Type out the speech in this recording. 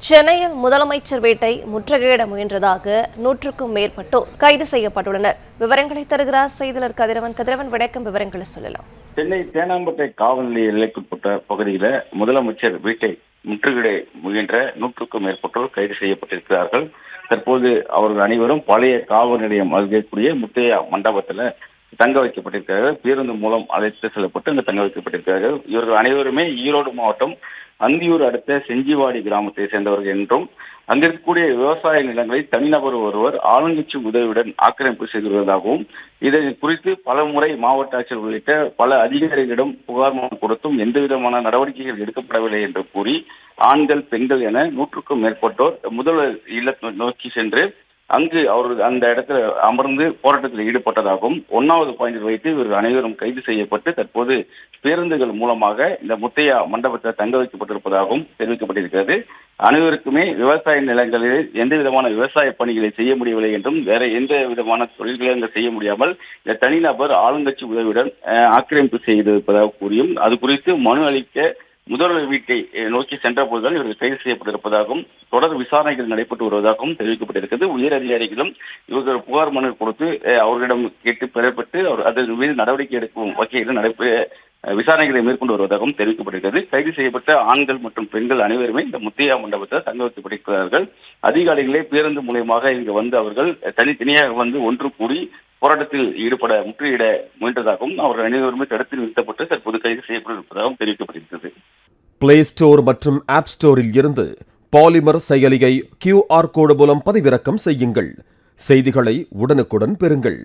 சென்னையில் முதலமைச்சர் வீட்டை முற்றுகையிட முயன்றதாக 100க்கும் மேற்பட்டோர் கைது செய்யப்பட்டுள்ளனர். விவரங்களை தருகிறார் செய்தியாளர் கதிரவன். வணக்கம், விவரங்களை சொல்லலாம். சென்னை தேனாம்பேட்டை காவல் நிலைய எல்லைக்குட்பட்ட பகுதியில முதலமைச்சர் வீட்டை முற்றுகையிட முயன்ற 100க்கும் மேற்பட்டோர் கைது செய்யப்பட்டிருக்கிறார்கள். தற்போது அவர்கள் அனைவரும் பழைய காவல் நிலையம் அருகேக்கூடிய முத்தையா மண்டபத்துல தங்க வைக்கப்பட்டிருக்கிறார்கள். பேருந்து மூலம் அழைத்து செல்லப்பட்டு அங்கு தங்க வைக்கப்பட்டிருக்கிறார்கள். இவர்கள் அனைவருமே ஈரோடு மாவட்டம் அந்தியூர் அடுத்த செஞ்சிவாடி கிராமத்தை சேர்ந்தவர்கள் என்றும் அங்கிருக்கக்கூடிய விவசாய நிலங்களை தனிநபர் ஒருவர் ஆளுங்கட்சி உதவியுடன் ஆக்கிரமிப்பு செய்து வருவதாகவும் இதை குறித்து பல முறை மாவட்ட ஆட்சியர் உள்ளிட்ட பல அதிகாரிகளிடம் புகார் மனு கொடுத்தும் எந்தவிதமான நடவடிக்கைகள் எடுக்கப்படவில்லை என்று கூறி ஆண்கள் பெண்கள் என 100க்கும் மேற்பட்டோர் முதல்வர் இல்லத்தை நோக்கி சென்று அங்கு அவர்கள் அந்த இடத்துல அமர்ந்து போராட்டத்தில் ஈடுபட்டதாகவும் 1வது பாயிண்டில் வைத்து இவர்கள் அனைவரும் கைது செய்யப்பட்டு தற்போது பேருந்துகள் மூலமாக இந்த முத்தையா மண்டபத்தில் தங்க வைக்கப்பட்டிருப்பதாகவும் தெரிவிக்கப்பட்டிருக்கிறது. அனைவருக்குமே விவசாய நிலங்களில் எந்த விதமான விவசாய பணிகளை செய்ய முடியவில்லை என்றும் வேற எந்த விதமான தொழில்களை அங்கு செய்ய முடியாமல் இந்த தனிநபர் ஆளுங்கட்சி உதவியுடன் ஆக்கிரமிப்பு செய்திருப்பதாக கூறியும் அது குறித்து மனு அளிக்க முதல்வர் வீட்டை நோக்கி சென்ற போதுதான் இவர்கள் கைது செய்யப்பட்டிருப்பதாகவும் தொடர் விசாரணைகள் நடைபெற்று வருவதாகவும் தெரிவிக்கப்பட்டிருக்கிறது. உயர் அதிகாரிகளும் இவர்கள் புகார் மனு கொடுத்து அவர்களிடம் கேட்டு பெறப்பட்டு அதன் மீது நடவடிக்கை எடுக்கும் வகையில் விசாரணைகளை மேற்கொண்டு வருவதாகவும் தெரிவிக்கப்பட்டிருக்கிறது. கைது செய்யப்பட்ட ஆண்கள் மற்றும் பெண்கள் அனைவருமே இந்த முத்தையா மண்டபத்தில் தங்க வைக்கப்பட்டிருக்கிறார்கள். அதிகாரிகளே பேருந்து மூலமாக இங்கு வந்து அவர்கள் தனித்தனியாக வந்து ஒன்று கூடி போராட்டத்தில் முற்றுகையிட முயன்றதாகவும் அவர்கள் அனைவருமே தடுத்து நிறுத்தப்பட்டு தற்போது கைது செய்யப்பட்டிருப்பதாகவும் தெரிவிக்கப்பட்டிருக்கிறது. பிளே ஸ்டோர் மற்றும் ஆப் ஸ்டோரில் இருந்து பாலிமர் செயலியை QR கோடு மூலம் பதிவிறக்கம் செய்யுங்கள். செய்திகளை உடனுக்குடன் பெறுங்கள்.